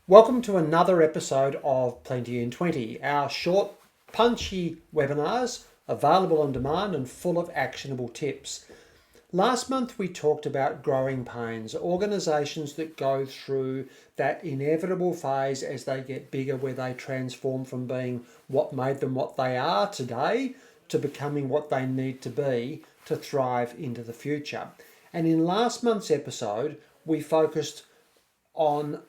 Welcome to another episode of Plenty in 20, our short, punchy webinars available on demand and full of actionable tips. Last month we talked about growing pains, organisations that go through that inevitable phase as they get bigger where they transform from being what made them what they are today to becoming what they need to be to thrive into the future. And in last month's episode, we focused on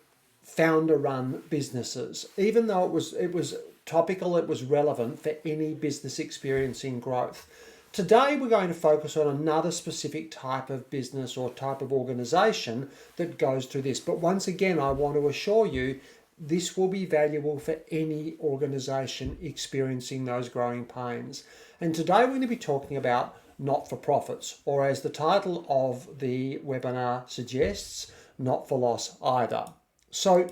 founder-run businesses. Even though it was topical, it was relevant for any business experiencing growth. Today we're going to focus on another specific type of business or type of organisation that goes through this. But once again, I want to assure you this will be valuable for any organisation experiencing those growing pains. And today we're going to be talking about not-for-profits, or as the title of the webinar suggests, not for loss either. So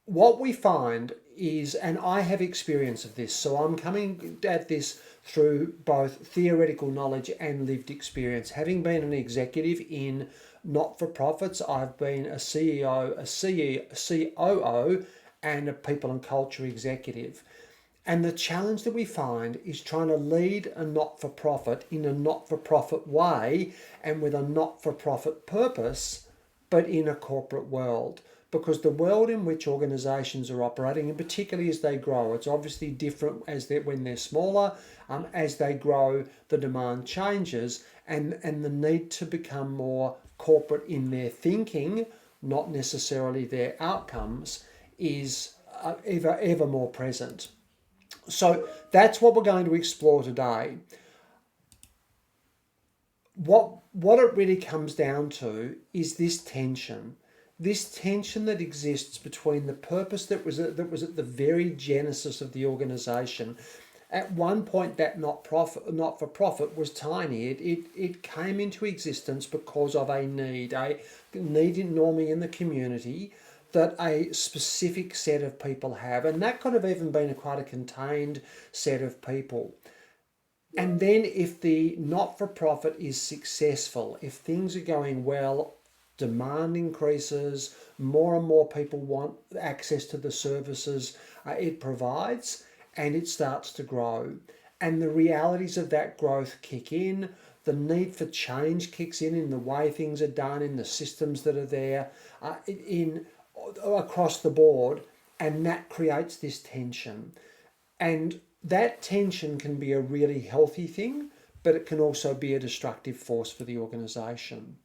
what we find is, and I have experience of this, so I'm coming at this through both theoretical knowledge and lived experience. Having been an executive in not-for-profits, I've been a CEO, COO, and a people and culture executive. And the challenge that we find is trying to lead a not-for-profit in a not-for-profit way and with a not-for-profit purpose, but in a corporate world. Because the world in which organisations are operating, and particularly as they grow, it's obviously different when they're smaller. As they grow, the demand changes, and the need to become more corporate in their thinking, not necessarily their outcomes, is ever more present. So that's what we're going to explore today. What it really comes down to is this tension that exists between the purpose that was at the very genesis of the organisation. At one point, that not-for-profit was tiny. It came into existence because of a need normally in the community that a specific set of people have, and that could have even been quite a contained set of people. And then if the not-for-profit is successful, if things are going well, demand increases, more and more people want access to the services it provides, and it starts to grow. And the realities of that growth kick in, the need for change kicks in the way things are done, in the systems that are there, across the board, and that creates this tension. And that tension can be a really healthy thing, but it can also be a destructive force for the organisation.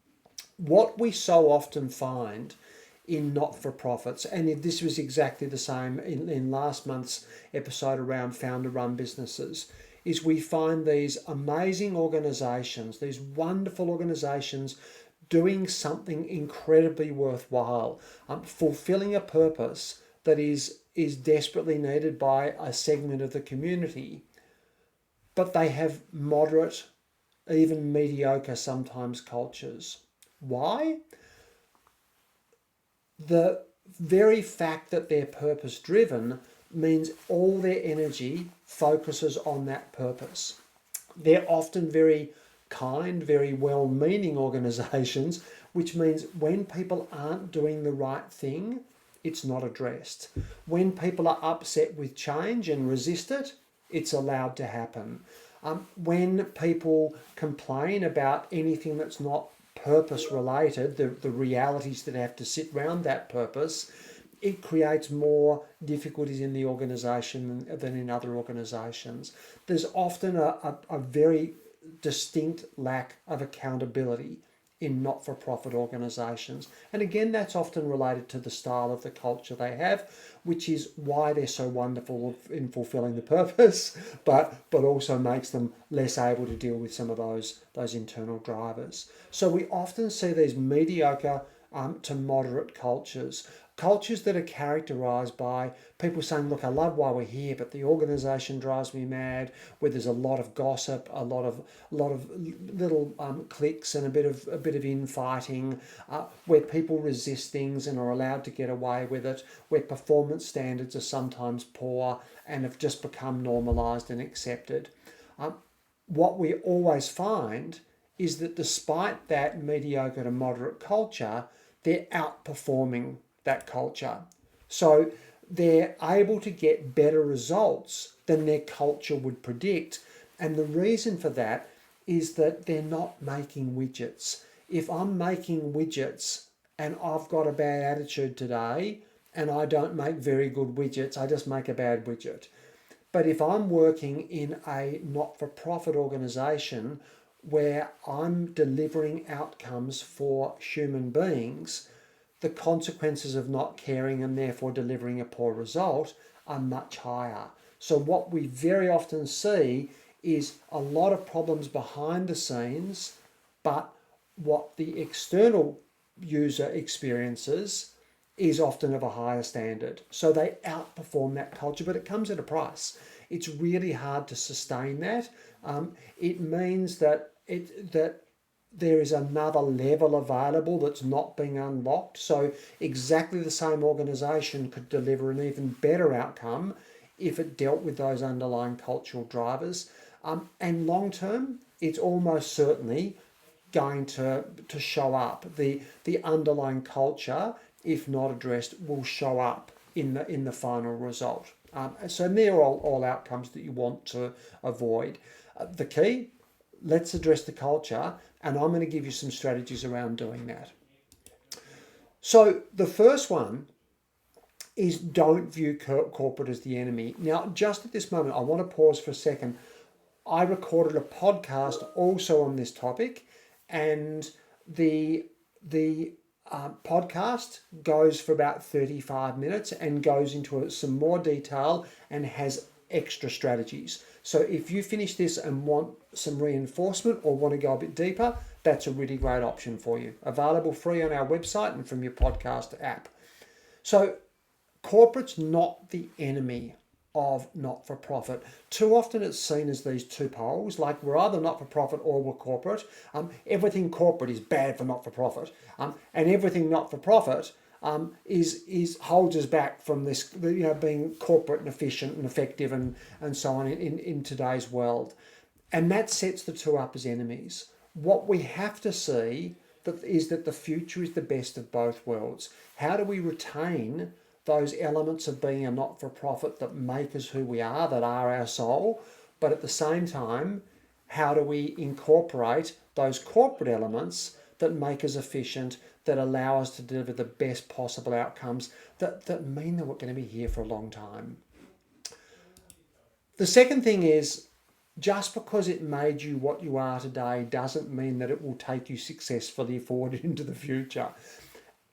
What we so often find in not-for-profits, and this was exactly the same in last month's episode around founder-run businesses, is we find these amazing organisations, these wonderful organisations doing something incredibly worthwhile, fulfilling a purpose that is desperately needed by a segment of the community, but they have moderate, even mediocre sometimes cultures. Why? The very fact that they're purpose driven means all their energy focuses on that purpose. They're often very kind, very well-meaning organisations, which means when people aren't doing the right thing, it's not addressed. When people are upset with change and resist it, it's allowed to happen. When people complain about anything that's not purpose related, the realities that have to sit around that purpose, it creates more difficulties in the organisation than in other organisations. There's often a very distinct lack of accountability in not-for-profit organisations. And again, that's often related to the style of the culture they have, which is why they're so wonderful in fulfilling the purpose, but also makes them less able to deal with some of those internal drivers. So we often see these mediocre to moderate cultures that are characterised by people saying, look, I love why we're here, but the organisation drives me mad, where there's a lot of gossip, a lot of little cliques and a bit of infighting, where people resist things and are allowed to get away with it, where performance standards are sometimes poor and have just become normalised and accepted. What we always find is that despite that mediocre to moderate culture, they're outperforming that culture. So they're able to get better results than their culture would predict. And the reason for that is that they're not making widgets. If I'm making widgets and I've got a bad attitude today and I don't make very good widgets, I just make a bad widget. But if I'm working in a not-for-profit organisation where I'm delivering outcomes for human beings, the consequences of not caring and therefore delivering a poor result are much higher. So what we very often see is a lot of problems behind the scenes, but what the external user experiences is often of a higher standard. So they outperform that culture, but it comes at a price. It's really hard to sustain that. It means that there is another level available that's not being unlocked. So exactly the same organisation could deliver an even better outcome if it dealt with those underlying cultural drivers. And long term, it's almost certainly going to show up. The underlying culture, if not addressed, will show up in the final result. So they're all outcomes that you want to avoid. The key, let's address the culture, and I'm going to give you some strategies around doing that. So the first one is don't view corporate as the enemy. Now, just at this moment, I want to pause for a second. I recorded a podcast also on this topic, and the podcast goes for about 35 minutes and goes into some more detail and has extra strategies. So if you finish this and want some reinforcement or want to go a bit deeper, that's a really great option for you. Available free on our website and from your podcast app. So corporate's not the enemy of not-for-profit. Too often it's seen as these two poles, like we're either not-for-profit or we're corporate. Everything corporate is bad for not-for-profit, and everything not-for-profit is holds us back from this, being corporate and efficient and effective and so on in today's world. And that sets the two up as enemies. What we have to see is that the future is the best of both worlds. How do we retain those elements of being a not-for-profit that make us who we are, that are our soul, but at the same time, how do we incorporate those corporate elements that make us efficient, that allow us to deliver the best possible outcomes, that mean that we're going to be here for a long time? The second thing is, just because it made you what you are today doesn't mean that it will take you successfully forward into the future.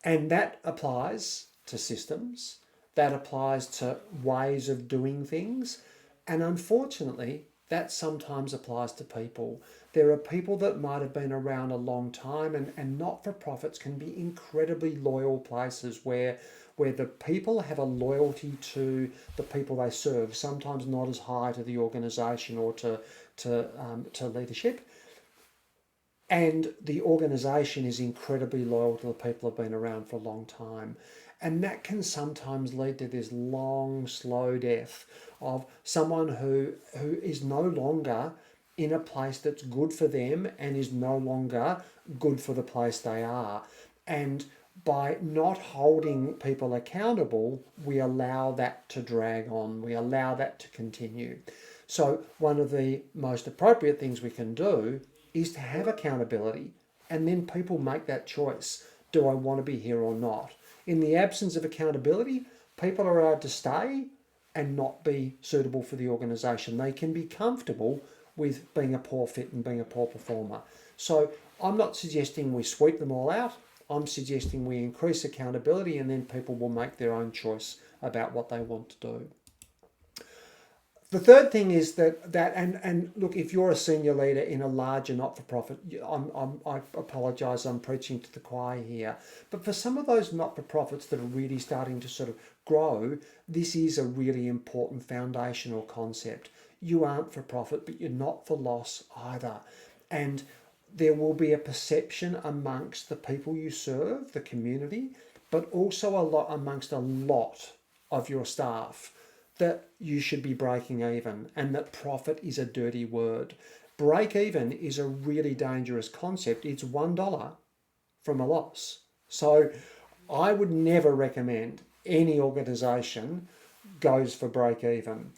And that applies to systems, that applies to ways of doing things, and unfortunately that sometimes applies to people. There are people that might have been around a long time, and not-for-profits can be incredibly loyal places where the people have a loyalty to the people they serve, sometimes not as high to the organisation or to leadership. And the organisation is incredibly loyal to the people who've been around for a long time. And that can sometimes lead to this long, slow death of someone who is no longer in a place that's good for them and is no longer good for the place they are. And by not holding people accountable, we allow that to drag on. We allow that to continue. So one of the most appropriate things we can do is to have accountability, and then people make that choice. Do I want to be here or not? In the absence of accountability, people are allowed to stay and not be suitable for the organisation. They can be comfortable with being a poor fit and being a poor performer. So I'm not suggesting we sweep them all out. I'm suggesting we increase accountability, and then people will make their own choice about what they want to do. The third thing is and look, if you're a senior leader in a larger not-for-profit, I apologise, I'm preaching to the choir here. But for some of those not-for-profits that are really starting to sort of grow, this is a really important foundational concept. You aren't for profit, but you're not for loss either. And there will be a perception amongst the people you serve, the community, but also amongst a lot of your staff, that you should be breaking even and that profit is a dirty word. Break even is a really dangerous concept. It's $1 from a loss. So I would never recommend any organisation goes for break even.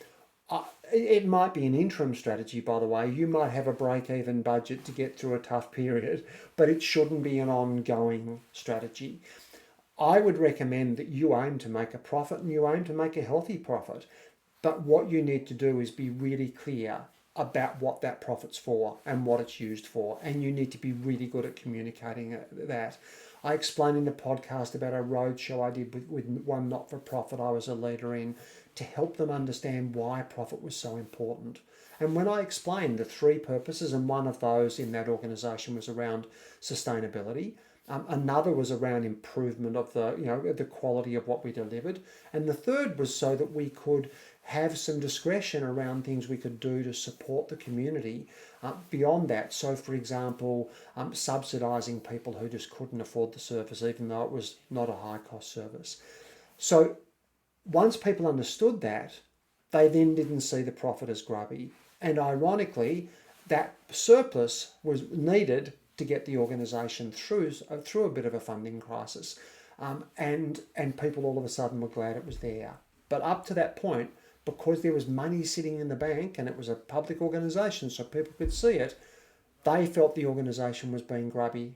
It might be an interim strategy, by the way. You might have a break even budget to get through a tough period, but it shouldn't be an ongoing strategy. I would recommend that you aim to make a profit and you aim to make a healthy profit. But what you need to do is be really clear about what that profit's for and what it's used for. And you need to be really good at communicating that. I explained in the podcast about a roadshow I did with one not-for-profit I was a leader in to help them understand why profit was so important. And when I explained the three purposes, and one of those in that organisation was around sustainability, another was around improvement of the quality of what we delivered, and the third was so that we could have some discretion around things we could do to support the community beyond that. So, for example, subsidising people who just couldn't afford the service, even though it was not a high cost service. So, once people understood that, they then didn't see the profit as grubby. And ironically, that surplus was needed to get the organisation through a bit of a funding crisis. And people all of a sudden were glad it was there. But up to that point, because there was money sitting in the bank and it was a public organisation so people could see it, they felt the organisation was being grubby.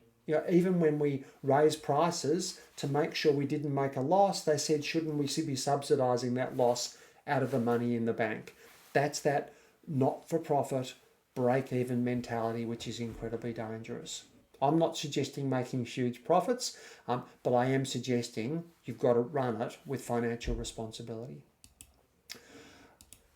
Even when we raised prices to make sure we didn't make a loss, they said, shouldn't we be subsidising that loss out of the money in the bank? That's that not-for-profit, break-even mentality, which is incredibly dangerous. I'm not suggesting making huge profits, but I am suggesting you've got to run it with financial responsibility.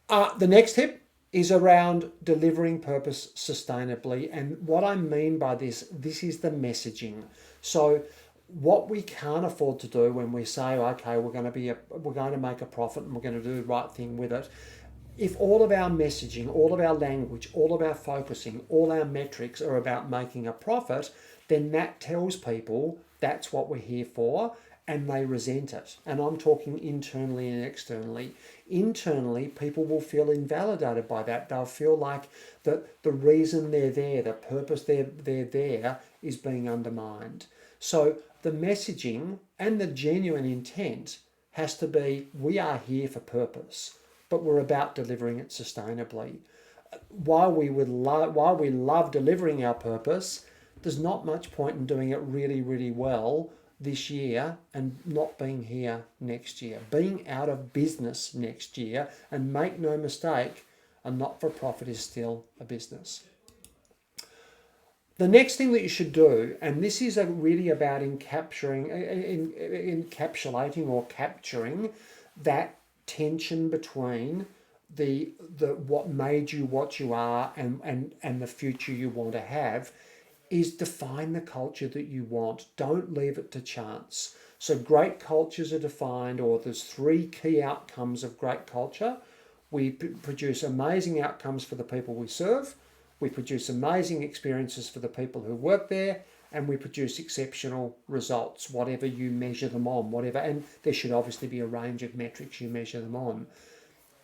The next tip is around delivering purpose sustainably. And what I mean by this is the messaging. So what we can't afford to do when we say, okay, we're going to make a profit and we're going to do the right thing with it. If all of our messaging, all of our language, all of our focusing, all our metrics are about making a profit, then that tells people that's what we're here for, and they resent it. And I'm talking internally and externally. Internally, people will feel invalidated by that. They'll feel like the reason they're there, the purpose they're there is being undermined. So the messaging and the genuine intent has to be, we are here for purpose, but we're about delivering it sustainably. While we love delivering our purpose, there's not much point in doing it really, really well this year and not being here next year, being out of business next year. And make no mistake, a not-for-profit is still a business. The next thing that you should do, and this is really about encapsulating or capturing that tension between the what made you what you are and the future you want to have, is define the culture that you want. Don't leave it to chance. So great cultures are defined, or there's three key outcomes of great culture. We produce amazing outcomes for the people we serve. We produce amazing experiences for the people who work there, and we produce exceptional results, whatever you measure them on, and there should obviously be a range of metrics you measure them on.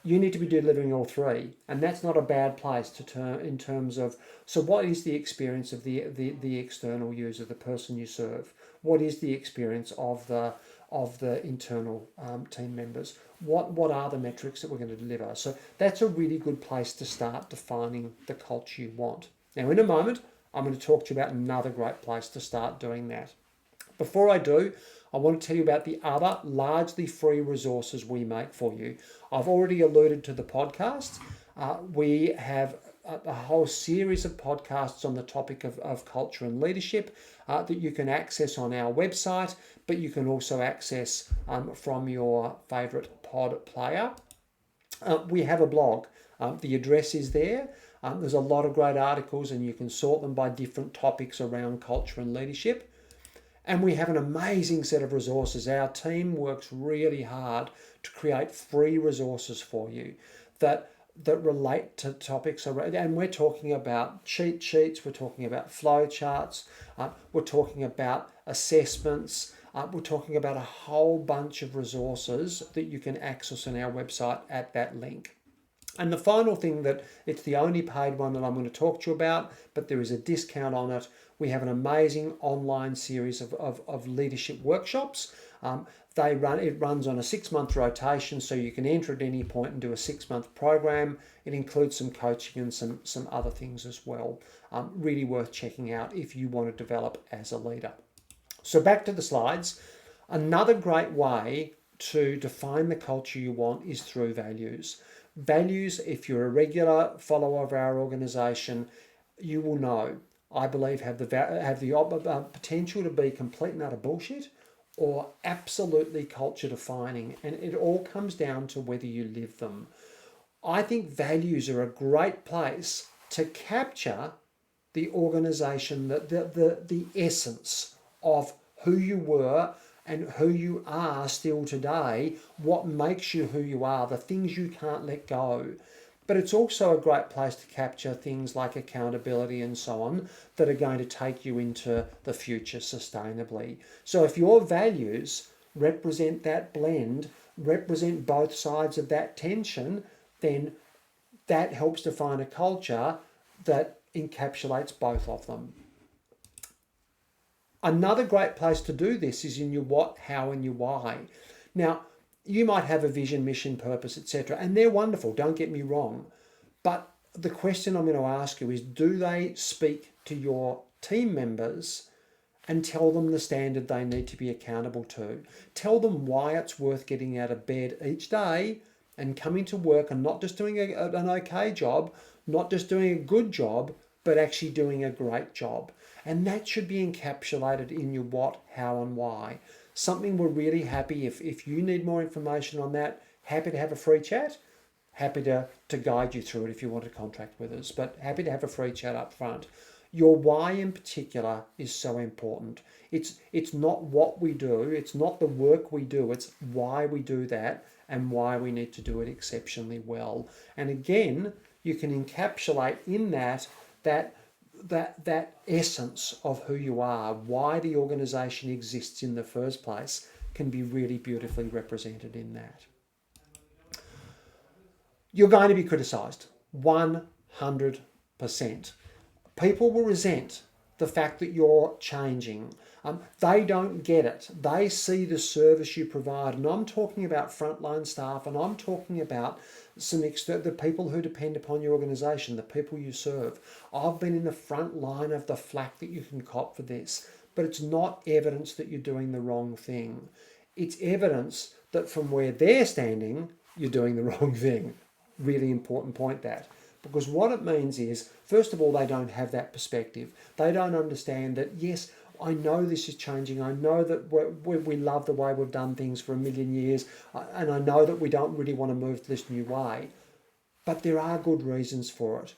You need to be delivering all three, and that's not a bad place to turn in terms of, so what is the experience of the external user, the person you serve? What is the experience of the internal team members? What are the metrics that we're going to deliver? So that's a really good place to start defining the culture you want. Now, in a moment, I'm going to talk to you about another great place to start doing that. Before I do, I want to tell you about the other largely free resources we make for you. I've already alluded to the podcast. We have a whole series of podcasts on the topic of culture and leadership that you can access on our website, but you can also access from your favourite pod player. We have a blog. The address is there. There's a lot of great articles, and you can sort them by different topics around culture and leadership. And we have an amazing set of resources. Our team works really hard to create free resources for you that relate to topics around, and we're talking about cheat sheets, we're talking about flow charts, we're talking about assessments, we're talking about a whole bunch of resources that you can access on our website at that link. And the final thing, that it's the only paid one that I'm going to talk to you about, but there is a discount on it. We have an amazing online series of leadership workshops. It runs on a 6-month rotation, so you can enter at any point and do a 6-month program. It includes some coaching and some other things as well. Really worth checking out if you want to develop as a leader. So back to the slides. Another great way to define the culture you want is through values. Values, if you're a regular follower of our organisation, you will know, I believe, have the potential to be complete and utter bullshit, or absolutely culture defining, and it all comes down to whether you live them. I think values are a great place to capture the organisation, the essence of who you were and who you are still today, what makes you who you are, the things you can't let go. But it's also a great place to capture things like accountability and so on that are going to take you into the future sustainably. So if your values represent that blend, represent both sides of that tension, then that helps define a culture that encapsulates both of them. Another great place to do this is in your what, how, and your why. Now, you might have a vision, mission, purpose, etc., and they're wonderful, don't get me wrong. But the question I'm going to ask you is, do they speak to your team members and tell them the standard they need to be accountable to? Tell them why it's worth getting out of bed each day and coming to work and not just doing an okay job, not just doing a good job, but actually doing a great job. And that should be encapsulated in your what, how, and why. Something we're really happy, if you need more information on that, happy to have a free chat. Happy to guide you through it if you want to contract with us, but happy to have a free chat up front. Your why in particular is so important. It's not what we do, it's not the work we do, it's why we do that and why we need to do it exceptionally well. And again, you can encapsulate in that essence of who you are, why the organisation exists in the first place, can be really beautifully represented in that. You're going to be criticised, 100%. People will resent the fact that you're changing. They don't get it. They see the service you provide. And I'm talking about frontline staff, and I'm talking about the people who depend upon your organisation, the people you serve. I've been in the front line of the flack that you can cop for this, but it's not evidence that you're doing the wrong thing. It's evidence that from where they're standing, you're doing the wrong thing. Really important point, that. Because what it means is, first of all, they don't have that perspective. They don't understand that, yes, I know this is changing. I know that we love the way we've done things for 1,000,000 years. And I know that we don't really want to move to this new way. But there are good reasons for it.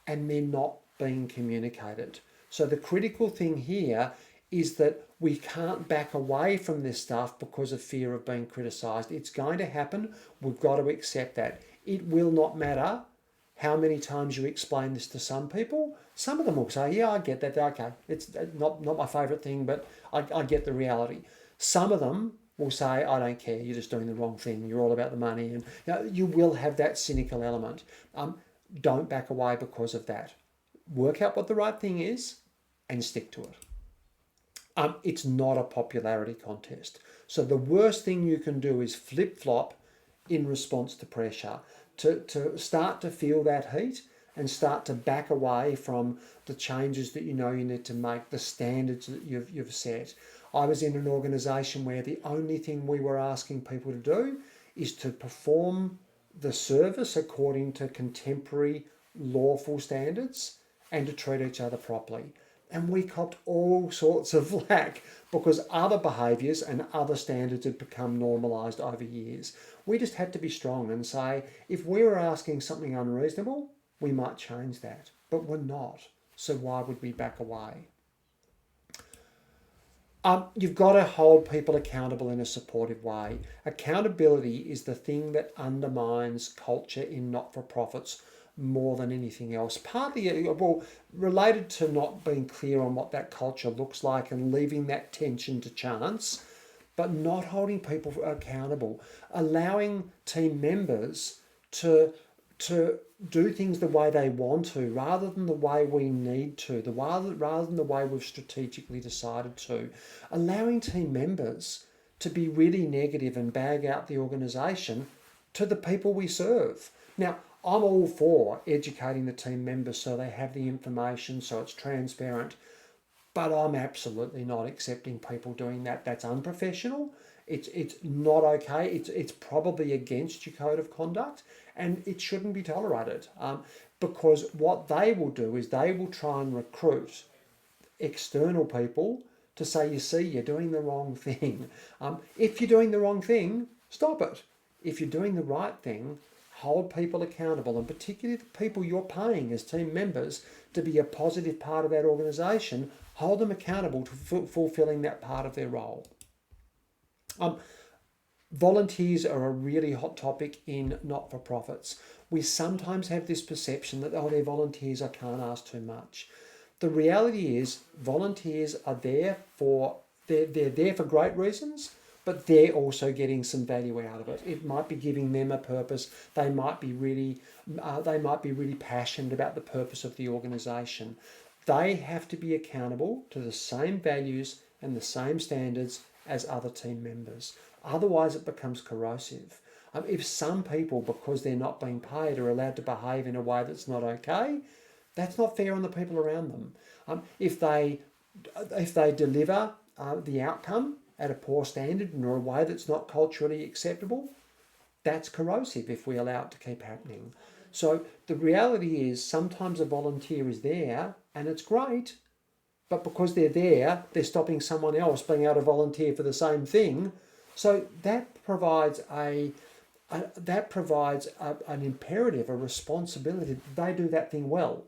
And they're not being communicated. So the critical thing here is that we can't back away from this stuff because of fear of being criticised. It's going to happen. We've got to accept that. It will not matter how many times you explain this to some people. Some of them will say, yeah, I get that. Okay, it's not my favourite thing, but I get the reality. Some of them will say, I don't care, you're just doing the wrong thing. You're all about the money. And you will have that cynical element. Don't back away because of that. Work out what the right thing is and stick to it. It's not a popularity contest. So the worst thing you can do is flip-flop in response to pressure, to start to feel that heat and start to back away from the changes that you know you need to make, the standards that you've set. I was in an organisation where the only thing we were asking people to do is to perform the service according to contemporary lawful standards and to treat each other properly. And we copped all sorts of flack because other behaviours and other standards had become normalised over years. We just had to be strong and say, if we were asking something unreasonable, we might change that. But we're not. So why would we back away? You've got to hold people accountable in a supportive way. Accountability is the thing that undermines culture in not-for-profits more than anything else. Partly, related to not being clear on what that culture looks like and leaving that tension to chance, but not holding people accountable, allowing team members to to do things the way they want to rather than the way we need to, rather than the way we've strategically decided to, allowing team members to be really negative and bag out the organisation to the people we serve. Now, I'm all for educating the team members so they have the information, so it's transparent, but I'm absolutely not accepting people doing that. That's unprofessional. It's not okay. It's probably against your code of conduct, and it shouldn't be tolerated. Because what they will do is they will try and recruit external people to say, you see, you're doing the wrong thing. If you're doing the wrong thing, stop it. If you're doing the right thing, hold people accountable, and particularly the people you're paying as team members to be a positive part of that organisation, hold them accountable to fulfilling that part of their role. Volunteers are a really hot topic in not-for-profits. We sometimes have this perception that, oh, they're volunteers, I can't ask too much. The reality is volunteers are there they're there for great reasons, but they're also getting some value out of it. It might be giving them a purpose. They might be really passionate about the purpose of the organisation. They have to be accountable to the same values and the same standards as other team members. Otherwise, it becomes corrosive. If some people, because they're not being paid, are allowed to behave in a way that's not okay, that's not fair on the people around them. If they deliver the outcome at a poor standard and in a way that's not culturally acceptable, that's corrosive if we allow it to keep happening. So the reality is sometimes a volunteer is there and it's great, but because they're there, they're stopping someone else being able to volunteer for the same thing. So that provides an imperative, a responsibility that they do that thing well.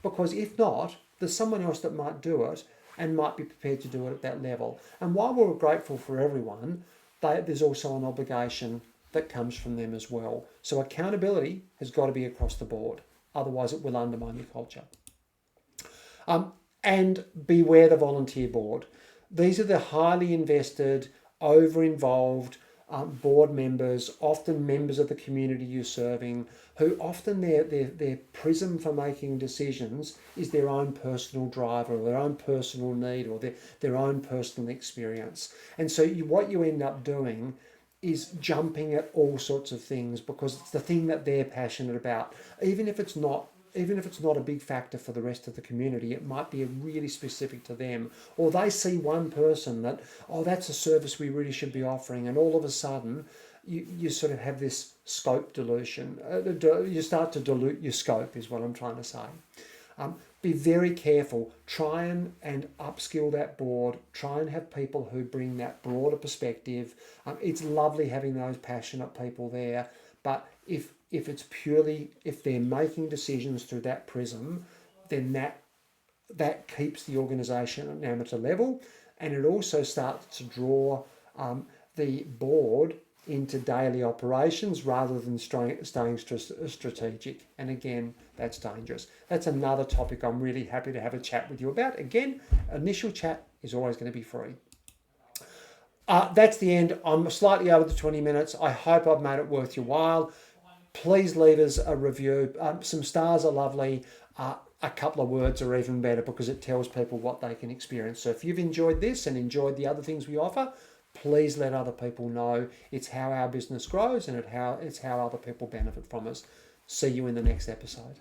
Because if not, there's someone else that might do it and might be prepared to do it at that level. And while we're grateful for everyone, there's also an obligation that comes from them as well. So accountability has got to be across the board. Otherwise, it will undermine your culture. And beware the volunteer board. These are the highly invested, over-involved board members, often members of the community you're serving, who often their prism for making decisions is their own personal drive or their own personal need or their own personal experience. And so what you end up doing is jumping at all sorts of things because it's the thing that they're passionate about. Even if it's not a big factor for the rest of the community, it might be really specific to them. Or they see one person that, oh, that's a service we really should be offering. And all of a sudden, you sort of have this scope dilution. You start to dilute your scope is what I'm trying to say. Be very careful. Try and upskill that board. Try and have people who bring that broader perspective. It's lovely having those passionate people there. But if they're making decisions through that prism, then that keeps the organisation at an amateur level, and it also starts to draw the board into daily operations rather than staying strategic. And again, that's dangerous. That's another topic I'm really happy to have a chat with you about. Again, initial chat is always going to be free. That's the end. I'm slightly over the 20 minutes. I hope I've made it worth your while. Please leave us a review. Some stars are lovely. A couple of words are even better because it tells people what they can experience. So if you've enjoyed this and enjoyed the other things we offer, please let other people know. It's how our business grows and it's how other people benefit from us. See you in the next episode.